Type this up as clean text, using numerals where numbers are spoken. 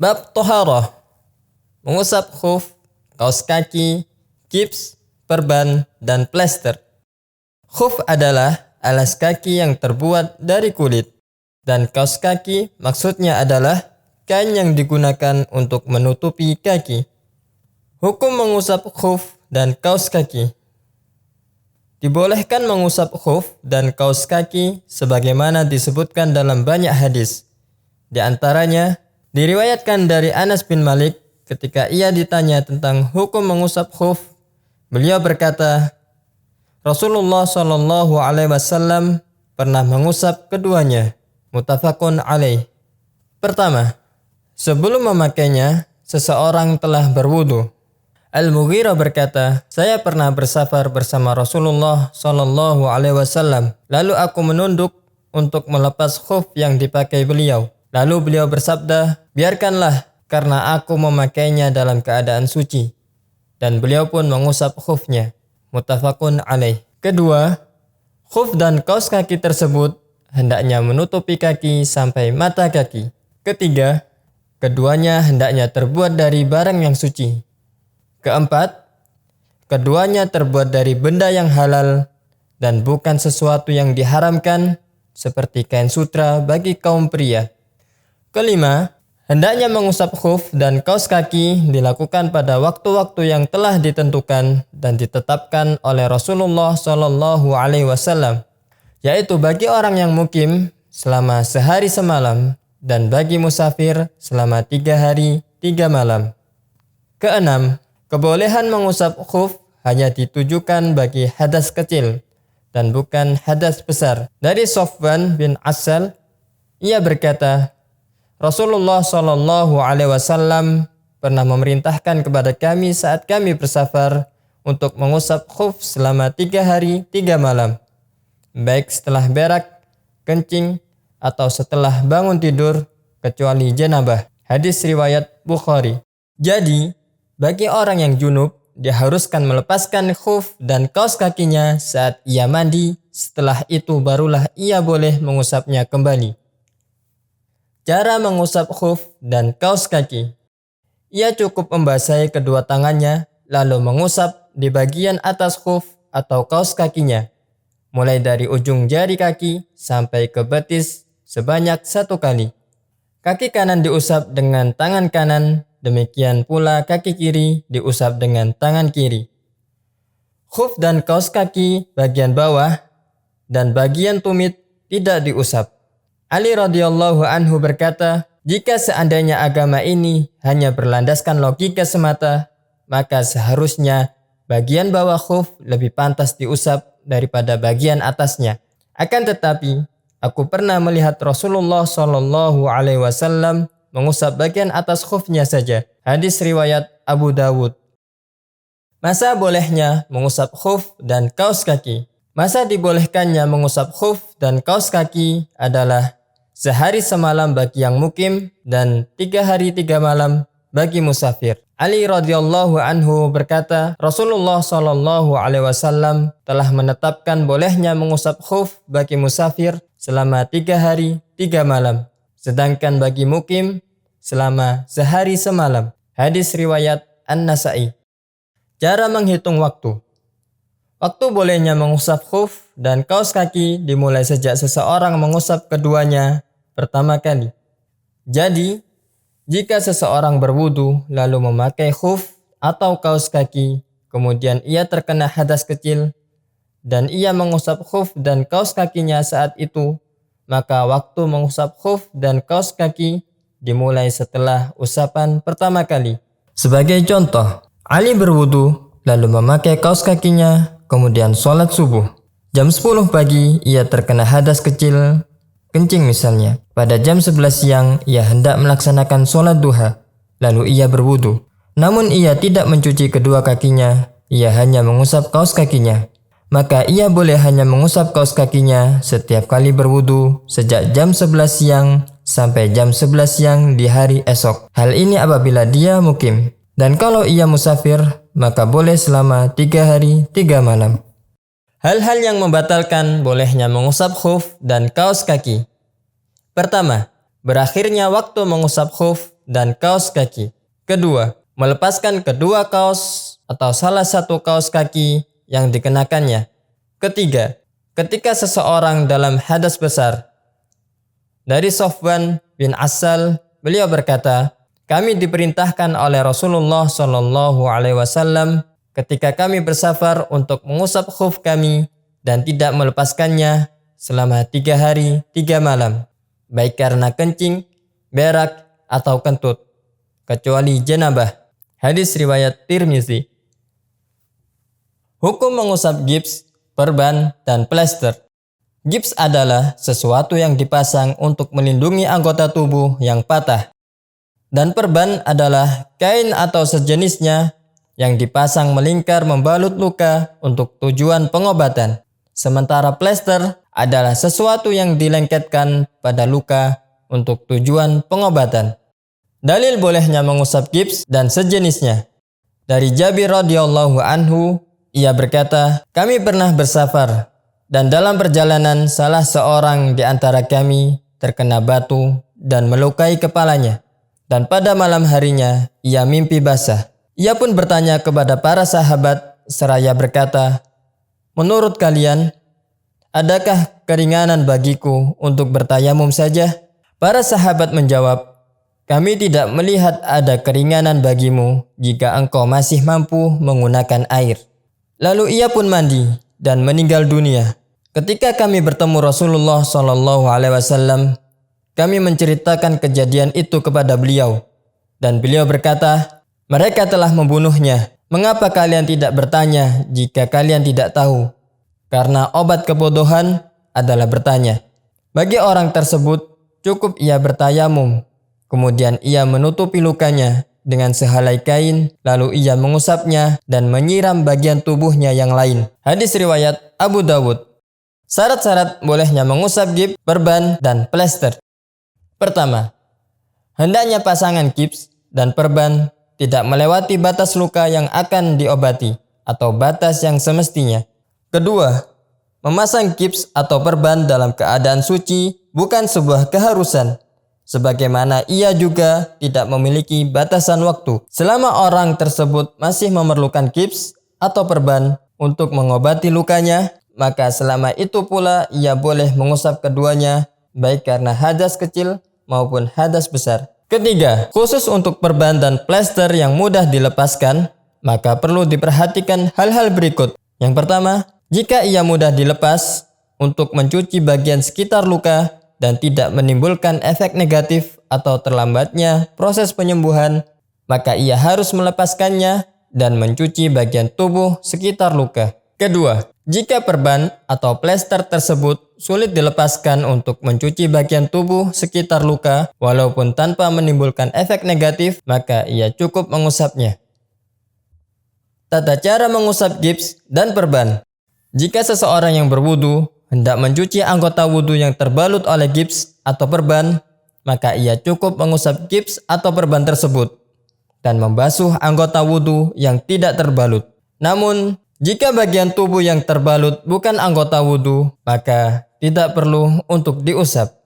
Bab Toharoh, mengusap khuf, kaos kaki, kips, perban, dan plester. Khuf adalah alas kaki yang terbuat dari kulit, dan kaos kaki maksudnya adalah kain yang digunakan untuk menutupi kaki. Hukum mengusap khuf dan kaos kaki. Dibolehkan mengusap khuf dan kaos kaki sebagaimana disebutkan dalam banyak hadis. Di antaranya, diriwayatkan dari Anas bin Malik ketika ia ditanya tentang hukum mengusap khuf, beliau berkata, Rasulullah Shallallahu Alaihi Wasallam pernah mengusap keduanya. Muttafaqun alaih. Pertama, sebelum memakainya, seseorang telah berwudu. Al-Mughirah berkata, saya pernah bersafar bersama Rasulullah Shallallahu Alaihi Wasallam. Lalu aku menunduk untuk melepas khuf yang dipakai beliau. Lalu beliau bersabda, biarkanlah karena aku memakainya dalam keadaan suci. Dan beliau pun mengusap khufnya. Muttafaqun alaih. Kedua, khuf dan kaos kaki tersebut hendaknya menutupi kaki sampai mata kaki. Ketiga, keduanya hendaknya terbuat dari barang yang suci. Keempat, keduanya terbuat dari benda yang halal dan bukan sesuatu yang diharamkan seperti kain sutra bagi kaum pria. Kelima, hendaknya mengusap khuf dan kaos kaki dilakukan pada waktu-waktu yang telah ditentukan dan ditetapkan oleh Rasulullah Shallallahu Alaihi Wasallam, yaitu bagi orang yang mukim selama sehari semalam dan bagi musafir selama 3 hari 3 malam. Keenam, kebolehan mengusap khuf hanya ditujukan bagi hadas kecil dan bukan hadas besar. Dari Sofwan bin Asal, ia berkata, Rasulullah Shallallahu Alaihi Wasallam pernah memerintahkan kepada kami saat kami bersafar untuk mengusap khuf selama 3 hari 3 malam, baik setelah berak, kencing, atau setelah bangun tidur, kecuali janabah. Hadis riwayat Bukhari. Jadi, bagi orang yang junub, diharuskan melepaskan khuf dan kaos kakinya saat ia mandi. Setelah itu barulah ia boleh mengusapnya kembali. Cara mengusap khuf dan kaos kaki. Ia cukup membasahi kedua tangannya, lalu mengusap di bagian atas khuf atau kaos kakinya, mulai dari ujung jari kaki sampai ke betis sebanyak 1 kali. Kaki kanan diusap dengan tangan kanan, demikian pula kaki kiri diusap dengan tangan kiri. Khuf dan kaos kaki bagian bawah dan bagian tumit tidak diusap. Ali radhiyallahu anhu berkata, jika seandainya agama ini hanya berlandaskan logika semata, maka seharusnya bagian bawah khuf lebih pantas diusap daripada bagian atasnya. Akan tetapi, aku pernah melihat Rasulullah Shallallahu Alaihi Wasallam mengusap bagian atas khufnya saja. Hadis riwayat Abu Dawud. Masa bolehnya mengusap khuf dan kaos kaki. Masa dibolehkannya mengusap khuf dan kaos kaki adalah sehari semalam bagi yang mukim dan 3 hari 3 malam bagi musafir. Ali radhiyallahu anhu berkata, Rasulullah Shallallahu Alaihi Wasallam telah menetapkan bolehnya mengusap khuf bagi musafir selama 3 hari 3 malam, sedangkan bagi mukim selama sehari semalam. Hadis riwayat An-Nasa'i. Cara menghitung waktu. Waktu bolehnya mengusap khuf dan kaos kaki dimulai sejak seseorang mengusap keduanya pertama kali. Jadi, jika seseorang berwudu lalu memakai khuf atau kaos kaki, kemudian ia terkena hadas kecil dan ia mengusap khuf dan kaos kakinya saat itu, maka waktu mengusap khuf dan kaos kaki dimulai setelah usapan pertama kali. Sebagai contoh, Ali berwudu lalu memakai kaos kakinya, kemudian sholat subuh. Jam 10 pagi ia terkena hadas kecil, kencing misalnya. Pada jam 11 siang ia hendak melaksanakan sholat duha, lalu ia berwudu. Namun ia tidak mencuci kedua kakinya, ia hanya mengusap kaos kakinya. Maka ia boleh hanya mengusap kaos kakinya setiap kali berwudu sejak jam 11 siang sampai jam 11 siang di hari esok. Hal ini apabila dia mukim. Dan kalau ia musafir, maka boleh selama 3 hari 3 malam. Hal-hal yang membatalkan bolehnya mengusap khuf dan kaos kaki. Pertama, berakhirnya waktu mengusap khuf dan kaos kaki. Kedua, melepaskan kedua kaos atau salah satu kaos kaki yang dikenakannya. Ketiga, ketika seseorang dalam hadas besar. Dari Sofwan bin Asal, beliau berkata, kami diperintahkan oleh Rasulullah SAW ketika kami bersafar untuk mengusap khuf kami dan tidak melepaskannya selama 3 hari 3 malam, baik karena kencing, berak, atau kentut, kecuali janabah. Hadis riwayat Tirmizi. Hukum mengusap gips, perban, dan plester. Gips adalah sesuatu yang dipasang untuk melindungi anggota tubuh yang patah. Dan perban adalah kain atau sejenisnya yang dipasang melingkar membalut luka untuk tujuan pengobatan. Sementara plester adalah sesuatu yang dilengketkan pada luka untuk tujuan pengobatan. Dalil bolehnya mengusap gips dan sejenisnya. Dari Jabir radhiyallahu anhu, ia berkata, kami pernah bersafar dan dalam perjalanan salah seorang di antara kami terkena batu dan melukai kepalanya. Dan pada malam harinya ia mimpi basah. Ia pun bertanya kepada para sahabat seraya berkata, menurut kalian, adakah keringanan bagiku untuk bertayamum saja? Para sahabat menjawab, kami tidak melihat ada keringanan bagimu jika engkau masih mampu menggunakan air. Lalu ia pun mandi dan meninggal dunia. Ketika kami bertemu Rasulullah SAW, kami menceritakan kejadian itu kepada beliau. Dan beliau berkata, mereka telah membunuhnya. Mengapa kalian tidak bertanya jika kalian tidak tahu? Karena obat kebodohan adalah bertanya. Bagi orang tersebut, cukup ia bertayamum. Kemudian ia menutupi lukanya dengan sehelai kain, lalu ia mengusapnya dan menyiram bagian tubuhnya yang lain. Hadis riwayat Abu Dawud. Syarat-syarat bolehnya mengusap gips, perban, dan plester. Pertama, hendaknya pasangan gips dan perban tidak melewati batas luka yang akan diobati atau batas yang semestinya. Kedua, memasang gips atau perban dalam keadaan suci bukan sebuah keharusan, sebagaimana ia juga tidak memiliki batasan waktu. Selama orang tersebut masih memerlukan gips atau perban untuk mengobati lukanya, maka selama itu pula ia boleh mengusap keduanya, baik karena hadas kecil maupun hadas besar. Ketiga, khusus untuk perban dan plester yang mudah dilepaskan, maka perlu diperhatikan hal-hal berikut. Yang pertama, jika ia mudah dilepas untuk mencuci bagian sekitar luka dan tidak menimbulkan efek negatif atau terlambatnya proses penyembuhan, maka ia harus melepaskannya dan mencuci bagian tubuh sekitar luka. Kedua, jika perban atau plester tersebut sulit dilepaskan untuk mencuci bagian tubuh sekitar luka walaupun tanpa menimbulkan efek negatif, maka ia cukup mengusapnya. Tata cara mengusap gips dan perban. Jika seseorang yang berwudu hendak mencuci anggota wudu yang terbalut oleh gips atau perban, maka ia cukup mengusap gips atau perban tersebut dan membasuh anggota wudu yang tidak terbalut. Namun, jika bagian tubuh yang terbalut bukan anggota wudu, maka tidak perlu untuk diusap.